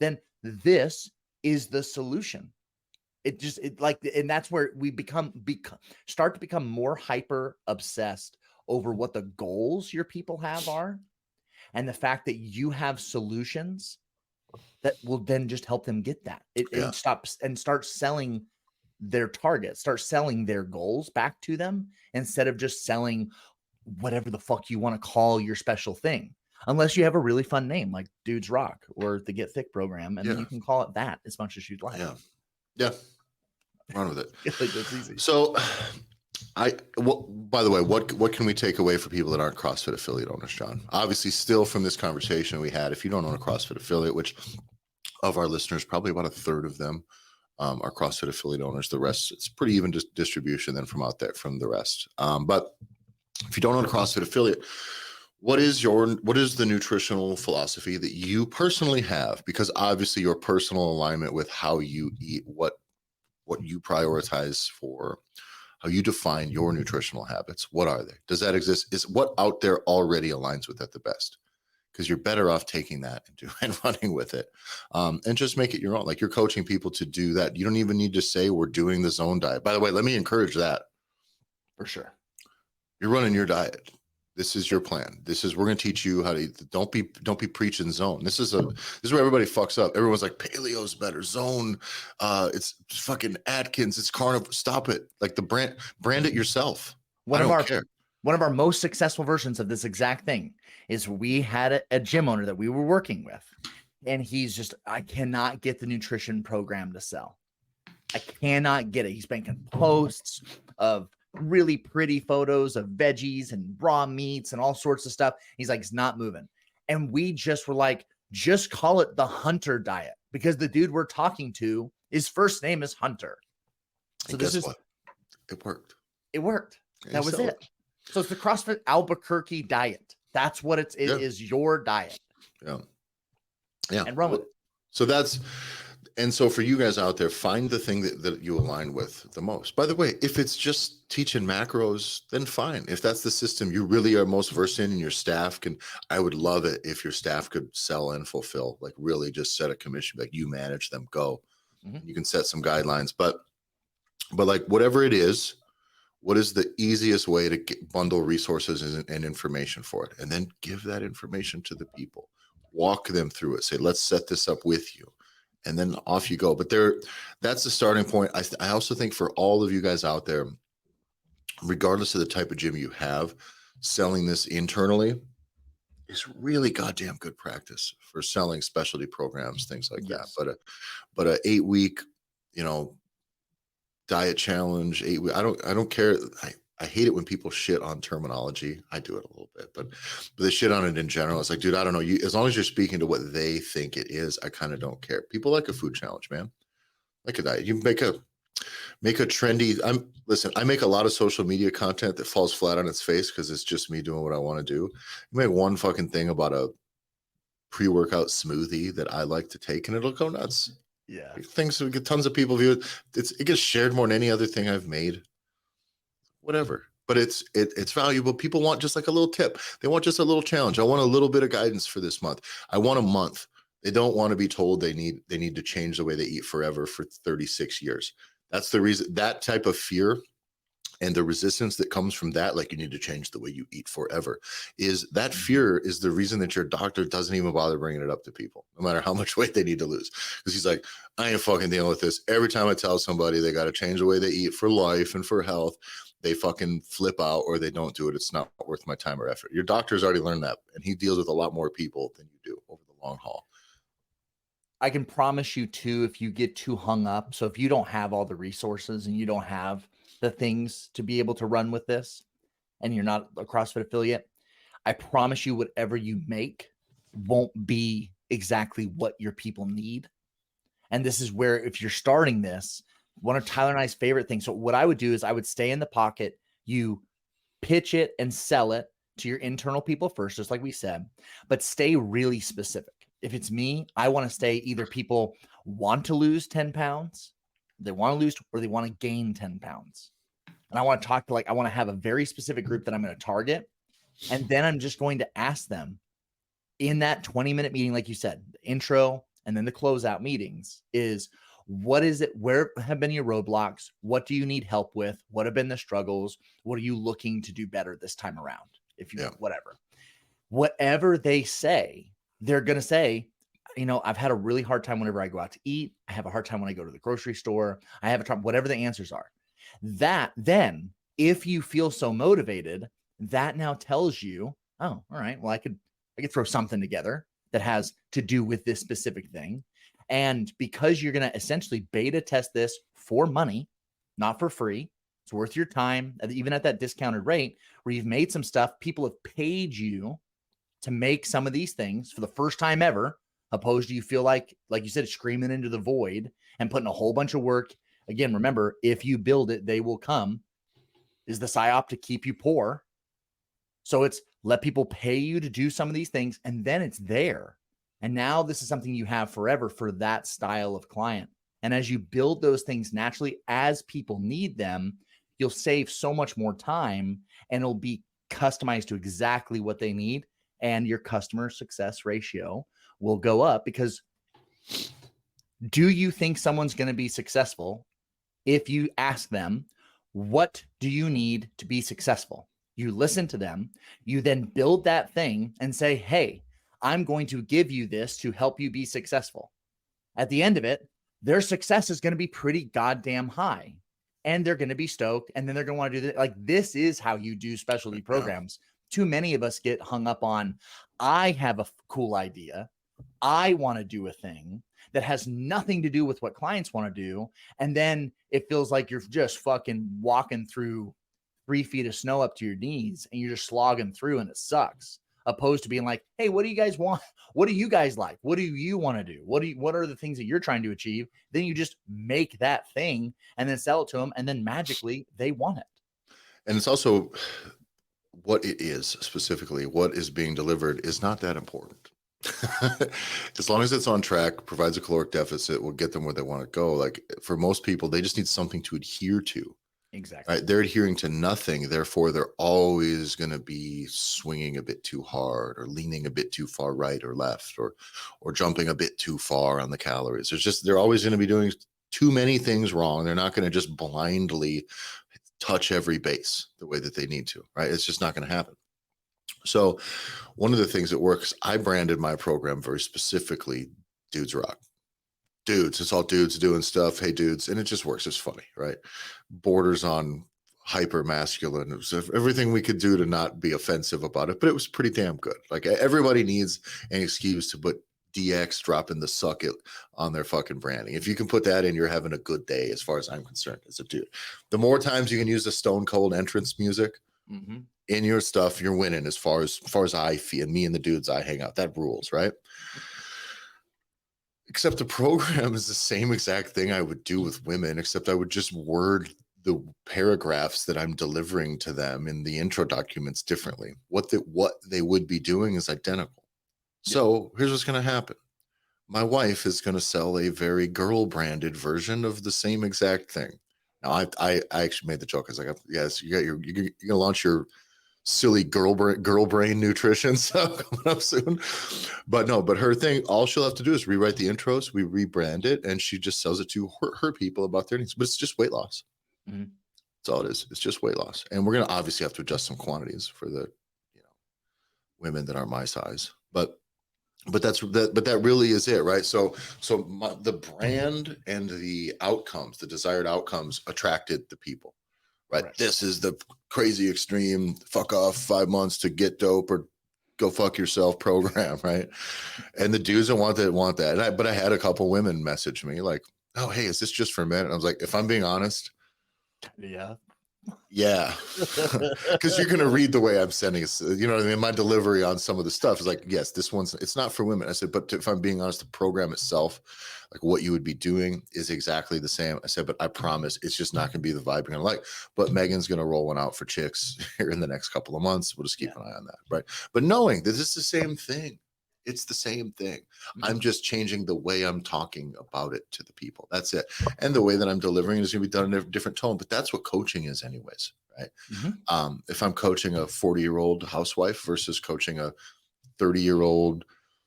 S2: then this is the solution. And that's where we start to become more hyper obsessed over what the goals your people are, and the fact that you have solutions that will then just help them get that. And start selling their targets, start selling their goals back to them, instead of just selling whatever the fuck you want to call your special thing. Unless you have a really fun name like Dudes Rock or the Get Thick program, and then you can call it that as much as you'd like.
S1: Yeah. Run with it.
S2: Like, that's easy.
S1: So by the way, what can we take away for people that aren't CrossFit affiliate owners, John? Obviously, still from this conversation we had, if you don't own a CrossFit affiliate, which of our listeners, probably about a third of them are CrossFit affiliate owners. The rest, it's pretty even distribution then from the rest. But if you don't own a CrossFit affiliate, what is the nutritional philosophy that you personally have? Because obviously your personal alignment with how you eat, what you prioritize for, how you define your nutritional habits. What are they? Does that exist? Is what out there already aligns with that the best? because you're better off taking that and running with it, and just make it your own. Like, you're coaching people to do that. You don't even need to say we're doing the zone diet. By the way, let me encourage that.
S2: For sure.
S1: You're running your diet. This is your plan. We're going to teach you how to eat. Don't be preaching zone. This is where everybody fucks up. Everyone's like, paleo's better, zone. It's fucking Atkins. It's carnivore. Stop it. Like, the brand it yourself.
S2: One of our most successful versions of this exact thing is we had a gym owner that we were working with, and he's just, I cannot get the nutrition program to sell. I cannot get it. He's making posts of really pretty photos of veggies and raw meats and all sorts of stuff. He's like, it's not moving. And we just were like, just call it the Hunter diet, because the dude we're talking to, his first name is Hunter. So this is what?
S1: It worked.
S2: It worked. That was it. So it's the CrossFit Albuquerque diet. That's what it is, your diet.
S1: Yeah. Yeah.
S2: And run with it.
S1: So and so for you guys out there, find the thing that you align with the most. By the way, if it's just teaching macros, then fine. If that's the system you really are most versed in, and your staff I would love it if your staff could sell and fulfill, like, really just set a commission, like, you manage them, go. Mm-hmm. You can set some guidelines, but like, whatever it is, what is the easiest way to bundle resources and information for it? And then give that information to the people, walk them through it, say, let's set this up with you. And then off you go. But that's the starting point. I also think for all of you guys out there, regardless of the type of gym you have, selling this internally is really goddamn good practice for selling specialty programs, things like that. But a 8-week, diet challenge, 8 week, I don't care. I hate it when people shit on terminology. I do it a little bit, but they shit on it in general. It's like, dude, I don't know. As long as you're speaking to what they think it is, I kind of don't care. People like a food challenge, man. Like a diet. You make a trendy. I make a lot of social media content that falls flat on its face because it's just me doing what I want to do. You make one fucking thing about a pre-workout smoothie that I like to take, and it'll go nuts.
S2: Yeah.
S1: Things we get tons of people view it. It gets shared more than any other thing I've made. Whatever, but it's valuable. People want just like a little tip. They want just a little challenge. I want a little bit of guidance for this month. I want a month. They don't want to be told they need to change the way they eat forever for 36 years. That's the reason. That type of fear and the resistance that comes from that, like, you need to change the way you eat forever, is that fear is the reason that your doctor doesn't even bother bringing it up to people, no matter how much weight they need to lose. Because he's like, I ain't fucking dealing with this. Every time I tell somebody they got to change the way they eat for life and for health, they fucking flip out or they don't do it. It's not worth my time or effort. Your doctor's already learned that, and he deals with a lot more people than you do over the long haul.
S2: I can promise you too, if you get too hung up, so if you don't have all the resources and you don't have the things to be able to run with this, and you're not a CrossFit affiliate, I promise you whatever you make won't be exactly what your people need. And this is where, if you're starting this, one of Tyler and I's favorite things. So what I would do is I would stay in the pocket. You pitch it and sell it to your internal people first, just like we said, but stay really specific. If it's me, I want to stay either people want to lose 10 pounds, they want to lose, or they want to gain 10 pounds. And I want to talk to, I want to have a very specific group that I'm going to target. And then I'm just going to ask them in that 20-minute meeting, like you said, the intro and then the closeout meetings is, what is it? Where have been your roadblocks? What do you need help with? What have been the struggles? What are you looking to do better this time around? If you, whatever they say, they're going to say, I've had a really hard time whenever I go out to eat. I have a hard time when I go to the grocery store. I have a time, whatever the answers are. That then, if you feel so motivated, that now tells you, oh, all right, well, I could throw something together that has to do with this specific thing. And because you're going to essentially beta test this for money, not for free, it's worth your time, even at that discounted rate where you've made some stuff, people have paid you to make some of these things for the first time ever, opposed to you feel like you said, screaming into the void and putting a whole bunch of work. Again, remember, if you build it, they will come. Is the psyop to keep you poor? So it's let people pay you to do some of these things, and then it's there. And now this is something you have forever for that style of client. And as you build those things naturally, as people need them, you'll save so much more time, and it'll be customized to exactly what they need. and your customer success ratio will go up. Because do you think someone's going to be successful if you ask them, what do you need to be successful? You listen to them, you then build that thing and say, hey, I'm going to give you this to help you be successful. At the end of it, their success is going to be pretty goddamn high, and they're going to be stoked. And then they're going to want to do that. Like, this is how you do specialty programs. Too many of us get hung up on, I have a cool idea, I want to do a thing that has nothing to do with what clients want to do. And then it feels like you're just fucking walking through 3 feet of snow up to your knees and you're just slogging through, and it sucks. Opposed to being like, hey, what do you guys want? What do you guys like? What do you want to do? What are the things that you're trying to achieve? Then you just make that thing and then sell it to them. And then magically they want it.
S1: And it's also what it is specifically, what is being delivered is not that important. As long as it's on track, provides a caloric deficit, will get them where they want to go. Like, for most people, they just need something to adhere to.
S2: Exactly.
S1: Right? They're adhering to nothing. Therefore, they're always going to be swinging a bit too hard, or leaning a bit too far right or left, or jumping a bit too far on the calories. They're always going to be doing too many things wrong. They're not going to just blindly touch every base the way that they need to, right? It's just not going to happen. So one of the things that works, I branded my program very specifically, Dudes Rock. Dudes, it's all dudes doing stuff. Hey, dudes. And it just works. It's funny, right? Borders on hyper masculine. It was everything we could do to not be offensive about it, but it was pretty damn good. Like, everybody needs an excuse to put DX dropping the suck it on their fucking branding. If you can put that in, you're having a good day, as far as I'm concerned, as a dude. The more times you can use the Stone Cold entrance music in your stuff, you're winning, as far as I feel. Me and the dudes I hang out, that rules, right? Except the program is the same exact thing I would do with women, except I would just word the paragraphs that I'm delivering to them in the intro documents differently. What they would be doing is identical. Yeah. So here's what's going to happen. My wife is going to sell a very girl branded version of the same exact thing. Now, I actually made the joke. I was like, yes, you're going to launch your silly girl brain nutrition stuff coming up soon. But her thing, all she'll have to do is rewrite the intros, we rebrand it, and she just sells it to her people about their needs. But it's just weight loss. Mm-hmm. That's all it is. It's just weight loss. And we're going to obviously have to adjust some quantities for the women that aren't my size. But that really is it, right? So the brand and the outcomes, the desired outcomes, attracted the people. Right. This is the crazy extreme fuck off 5 months to get dope or go fuck yourself program. Right. And the dudes that want that. But I had a couple women message me like, oh, hey, is this just for men? And I was like, if I'm being honest. Yeah. Because you're going to read the way I'm sending it. You know what I mean? My delivery on some of the stuff is like, yes, it's not for women. I said, but if I'm being honest, the program itself, like what you would be doing is exactly the same. I said, but I promise it's just not going to be the vibe you're going to like. But Megan's going to roll one out for chicks here in the next couple of months. We'll just keep an eye on that. Right. But knowing that this is the same thing. It's the same thing. Mm-hmm. I'm just changing the way I'm talking about it to the people. That's it. And the way that I'm delivering it is going to be done in a different tone. But that's what coaching is anyways, right? Mm-hmm. If I'm coaching a 40-year-old housewife versus coaching a 30-year-old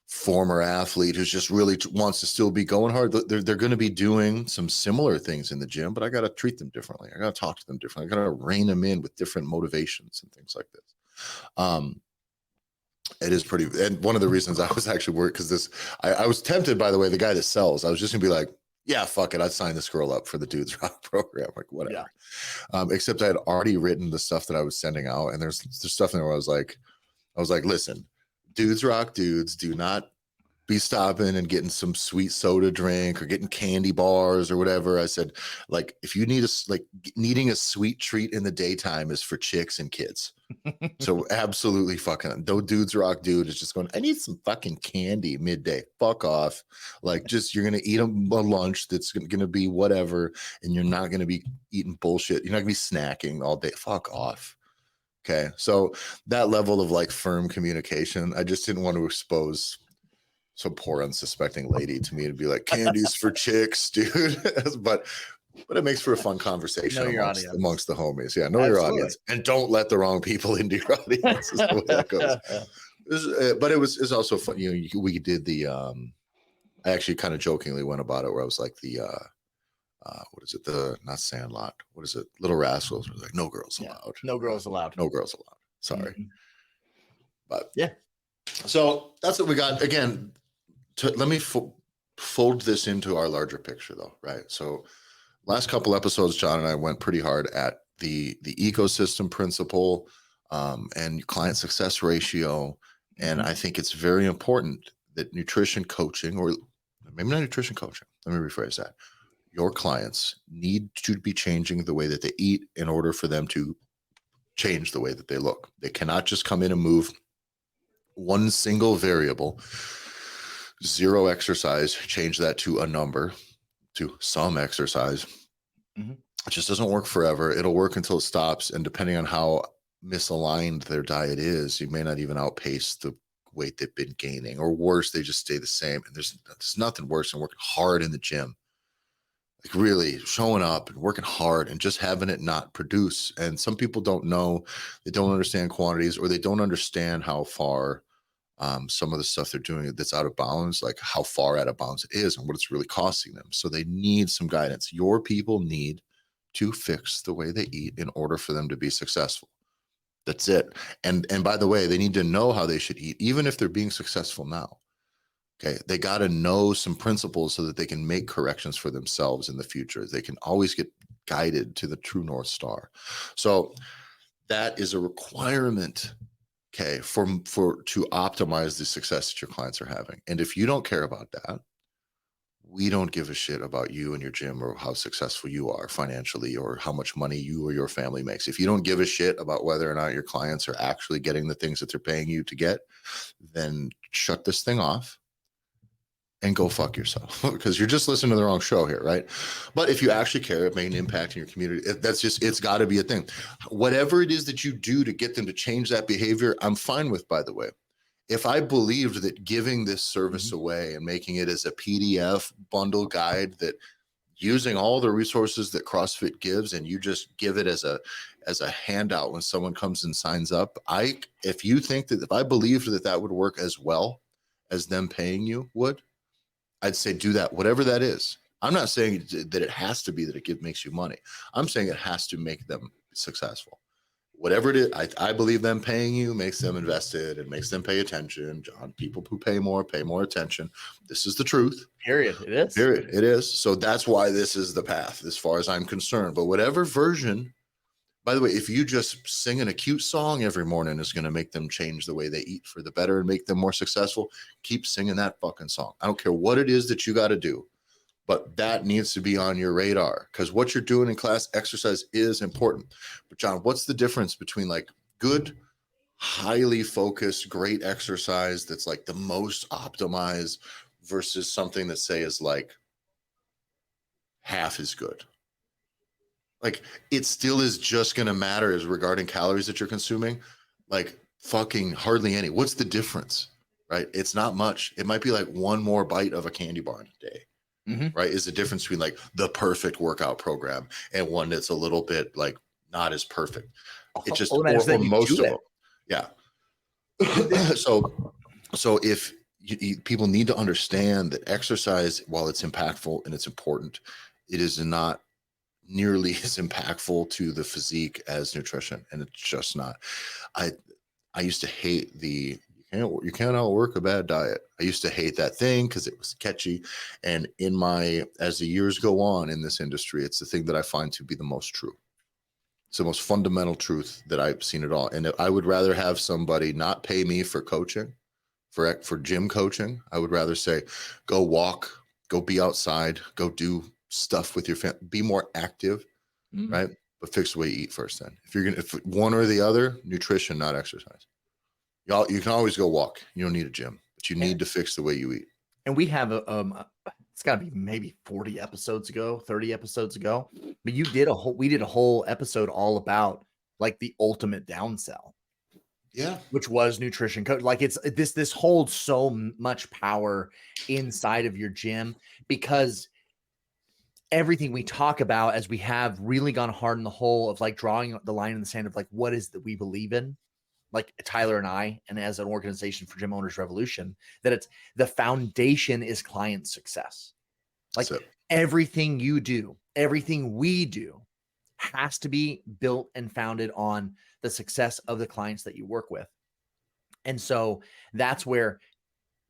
S1: former athlete who's just really wants to still be going hard, they're going to be doing some similar things in the gym, but I got to treat them differently. I got to talk to them differently. I got to rein them in with different motivations and things like this. It is pretty, and one of the reasons I was actually worried, because I was tempted, by the way, the guy that sells, I was just gonna be like, yeah, fuck it, I'd sign this girl up for the Dudes Rock program, like whatever. Yeah. Except I had already written the stuff that I was sending out, and there's stuff in there where I was like, listen, Dudes Rock dudes do not be stopping and getting some sweet soda drink or getting candy bars or whatever. I said, like, if you need needing a sweet treat in the daytime is for chicks and kids. So absolutely fucking, no Dudes Rock dude is just going, I need some fucking candy midday. Fuck off. Like, just, you're going to eat a lunch that's going to be whatever. And you're not going to be eating bullshit. You're not going to be snacking all day. Fuck off. Okay. So that level of like firm communication, I just didn't want to expose some poor unsuspecting lady to me to be like, candies for chicks, dude. but it makes for a fun conversation amongst the homies. Yeah, know your audience, and don't let the wrong people into your audience. Is the way that goes. But it's also fun. We did the, I actually kind of jokingly went about it where I was like what is it? Not Sandlot. What is it? Little Rascals. Was like, no girls allowed.
S2: No girls allowed.
S1: No girls allowed. Sorry.
S2: Mm-hmm.
S1: But
S2: yeah.
S1: So that's what we got. Again, let me fold this into our larger picture though, right? So last couple episodes, John and I went pretty hard at the ecosystem principle and client success ratio. And I think it's very important that nutrition coaching, or maybe not nutrition coaching, let me rephrase that. Your clients need to be changing the way that they eat in order for them to change the way that they look. They cannot just come in and move one single variable, 0 exercise, change that to a number, to some exercise. It just doesn't work forever. It'll work until it stops. And depending on how misaligned their diet is, you may not even outpace the weight they've been gaining, or worse, they just stay the same. And there's nothing worse than working hard in the gym, like really showing up and working hard and just having it not produce. And some people don't know, they don't understand quantities, or they don't understand how far some of the stuff they're doing that's out of bounds, like how far out of bounds it is and what it's really costing them. So they need some guidance. Your people need to fix the way they eat in order for them to be successful. That's it. And by the way, they need to know how they should eat, even if they're being successful now. Okay. They got to know some principles so that they can make corrections for themselves in the future. They can always get guided to the true North Star. So that is a requirement, okay, for to optimize the success that your clients are having. And if you don't care about that, we don't give a shit about you and your gym or how successful you are financially or how much money you or your family makes. If you don't give a shit about whether or not your clients are actually getting the things that they're paying you to get, then shut this thing off and go fuck yourself, because you're just listening to the wrong show here, right? But if you actually care, it made an impact in your community. It's got to be a thing. Whatever it is that you do to get them to change that behavior, I'm fine with, by the way. If I believed that giving this service away and making it as a PDF bundle guide, that using all the resources that CrossFit gives, and you just give it as a handout when someone comes and signs up, if you think that, if I believed that that would work as well as them paying you would, I'd say do that, whatever that is. I'm not saying that it has to be that it makes you money. I'm saying it has to make them successful. Whatever it is, I believe them paying you makes them invested and makes them pay attention. John, people who pay more attention. This is the truth.
S2: Period. It is.
S1: Period. It is. So that's why this is the path as far as I'm concerned. But whatever version, by the way, if you just sing a cute song every morning is going to make them change the way they eat for the better and make them more successful, keep singing that fucking song. I don't care what it is that you got to do, but that needs to be on your radar, because what you're doing in class exercise is important. But John, what's the difference between like good, highly focused, great exercise that's like the most optimized versus something that, say, is like half as good? Like, it still is just going to matter as regarding calories that you're consuming, like fucking hardly any. What's the difference, right? It's not much. It might be like one more bite of a candy bar in a day. Right, is the difference between like the perfect workout program and one that's a little bit like not as perfect. It just or most of them, yeah. so if people need to understand that exercise, while it's impactful and it's important, it is not nearly as impactful to the physique as nutrition, and it's just not. I used to hate you can't outwork a bad diet. I used to hate that thing because it was catchy. And as the years go on in this industry, it's the thing that I find to be the most true. It's the most fundamental truth that I've seen at all. And I would rather have somebody not pay me for coaching, for gym coaching. I would rather say, go walk, go be outside, go do stuff with your family, be more active, right? But fix the way you eat first. Then if one or the other, nutrition, not exercise. You can always go walk. You don't need a gym, but you need to fix the way you eat.
S2: And we have it's got to be maybe 40 episodes ago, 30 episodes ago, but we did a whole episode all about like the ultimate downsell.
S1: Yeah.
S2: Which was nutrition coach. Like this holds so much power inside of your gym, because everything we talk about, as we have really gone hard in the hole of like drawing the line in the sand of like, what is that we believe in? like Tyler and I, and as an organization for Gym Owners Revolution, that it's the foundation is client success. Like everything you do, everything we do has to be built and founded on the success of the clients that you work with. And so that's where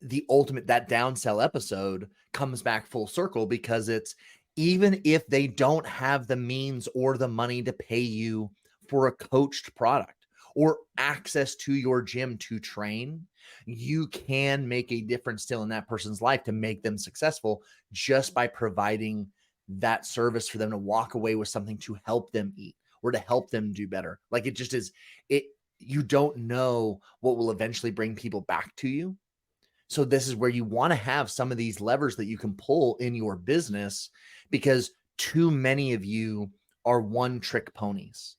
S2: the ultimate, that downsell episode comes back full circle, because it's, even if they don't have the means or the money to pay you for a coached product or access to your gym to train, you can make a difference still in that person's life to make them successful, just by providing that service for them to walk away with something to help them eat or to help them do better. Like, it just is, you don't know what will eventually bring people back to you. So this is where you want to have some of these levers that you can pull in your business, because too many of you are one trick ponies.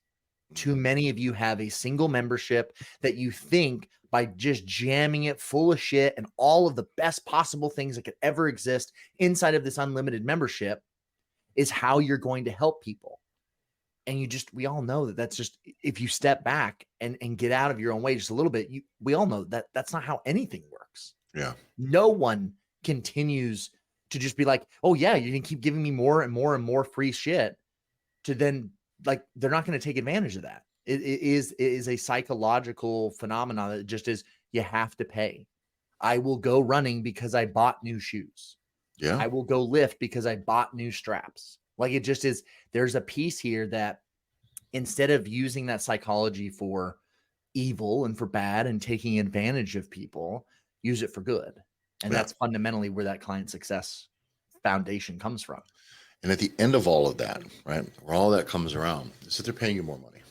S2: Too many of you have a single membership that you think, by just jamming it full of shit and all of the best possible things that could ever exist inside of this unlimited membership, is how you're going to help people. And we all know that that's just, if you step back and get out of your own way just a little bit, we all know that that's not how anything works.
S1: Yeah.
S2: No one continues to just be like, oh yeah, you can keep giving me more and more and more free shit, to then, like, they're not going to take advantage of that. It is a psychological phenomenon that just is, you have to pay. I will go running because I bought new shoes.
S1: Yeah.
S2: I will go lift because I bought new straps. Like, it just is, there's a piece here that, instead of using that psychology for evil and for bad and taking advantage of people, use it for good. And that's fundamentally where that client success foundation comes from.
S1: And at the end of all of that, right, where all that comes around, is that they're paying you more money.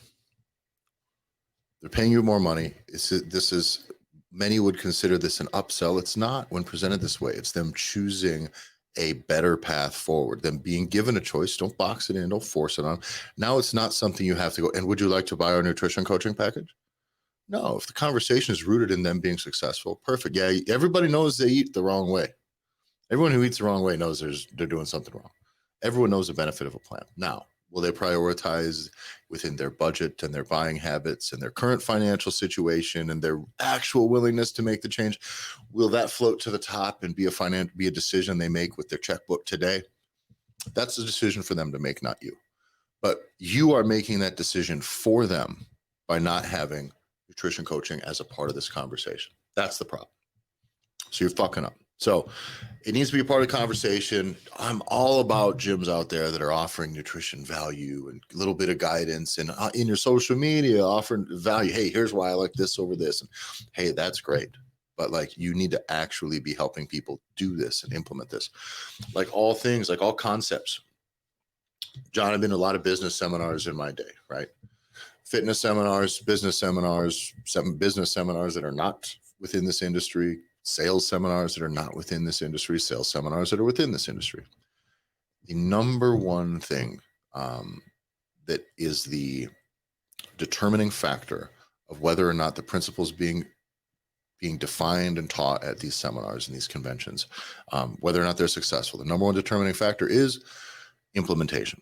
S1: They're paying you more money. This is, many would consider this an upsell. It's not when presented this way. It's them choosing a better path forward, them being given a choice. Don't box it in, don't force it on. Now it's not something you have to go, and would you like to buy our nutrition coaching package? No, if the conversation is rooted in them being successful, perfect. Yeah, everybody knows they eat the wrong way. Everyone who eats the wrong way knows they're doing something wrong. Everyone knows the benefit of a plan. Now, will they prioritize within their budget and their buying habits and their current financial situation and their actual willingness to make the change? Will that float to the top and be a decision they make with their checkbook today? That's a decision for them to make, not you. But you are making that decision for them by not having nutrition coaching as a part of this conversation. That's the problem. So you're fucking up. So it needs to be a part of the conversation. I'm all about gyms out there that are offering nutrition value and a little bit of guidance, and in your social media offering value. Hey, here's why I like this over this. And hey, that's great. But like, you need to actually be helping people do this and implement this. Like all things, like all concepts. John, I've been to a lot of business seminars in my day, right? Fitness seminars, business seminars, some business seminars that are not within this industry, sales seminars that are not within this industry, sales seminars that are within this industry. The number one thing that is the determining factor of whether or not the principles being defined and taught at these seminars and these conventions, whether or not they're successful, the number one determining factor is implementation.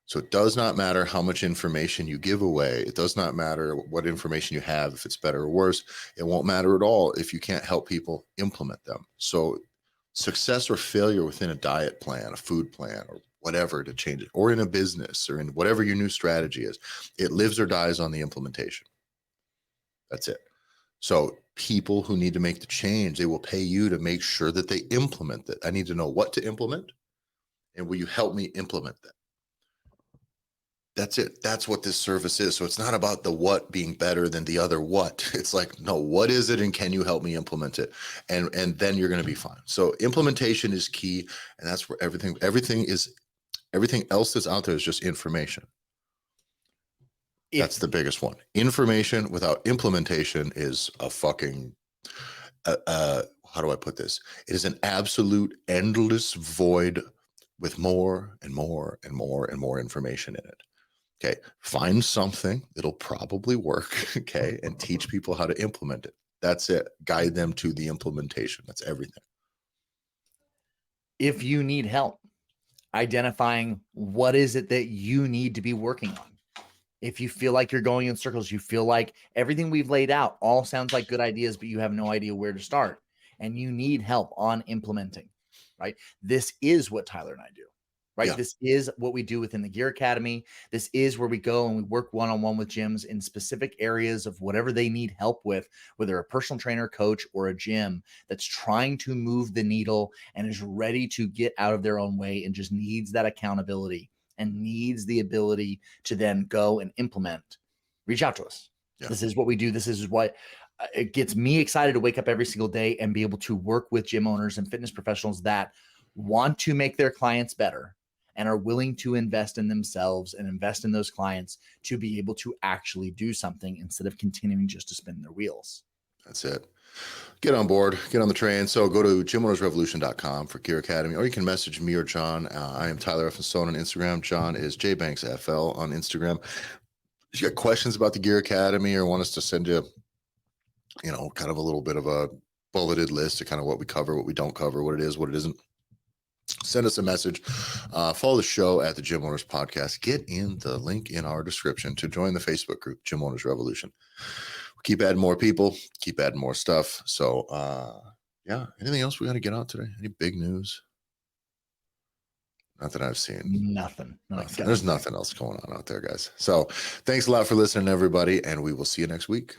S1: So it does not matter how much information you give away. It does not matter what information you have, if it's better or worse. It won't matter at all if you can't help people implement them. So success or failure within a diet plan, a food plan, or whatever to change it, or in a business, or in whatever your new strategy is, it lives or dies on the implementation. That's it. So people who need to make the change, they will pay you to make sure that they implement it. I need to know what to implement, and will you help me implement that? That's it. That's what this service is. So it's not about the what being better than the other what. It's like, no, what is it, and can you help me implement it? And then you're going to be fine. So implementation is key, and that's where everything else that's out there is just information. That's the biggest one. Information without implementation is a fucking how do I put this? It is an absolute endless void with more and more and more and more information in it. Okay, find something that'll probably work, okay, and teach people how to implement it. That's it. Guide them to the implementation. That's everything.
S2: If you need help identifying what is it that you need to be working on, If you feel like you're going in circles, you feel like everything we've laid out all sounds like good ideas, but you have no idea where to start and you need help on implementing, right? This is what Tyler and I do, right?
S1: Yeah.
S2: This is what we do within the Gear Academy. This is where we go and we work one-on-one with gyms in specific areas of whatever they need help with, whether a personal trainer, coach, or a gym that's trying to move the needle and is ready to get out of their own way and just needs that accountability and needs the ability to then go and implement. Reach out to us.
S1: Yeah.
S2: This is what we do. This is what it gets me excited to wake up every single day and be able to work with gym owners and fitness professionals that want to make their clients better and are willing to invest in themselves and invest in those clients to be able to actually do something instead of continuing just to spin their wheels.
S1: That's it. Get on board, get on the train. So go to gymownersrevolution.com for Gear Academy, or you can message me or John. I am Tyler F. Stone on Instagram. John is jbanksfl on Instagram. If you got questions about the Gear Academy or want us to send you, kind of a little bit of a bulleted list of kind of what we cover, what we don't cover, what it is, what it isn't, send us a message. Follow the show at the Gym Owners Podcast. Get in the link in our description to join the Facebook group, Gym Owners Revolution. Keep adding more people, keep adding more stuff. So, anything else we got to get out today? Any big news? Not that I've seen.
S2: Nothing.
S1: There's nothing else going on out there, guys. So thanks a lot for listening, everybody, and we will see you next week.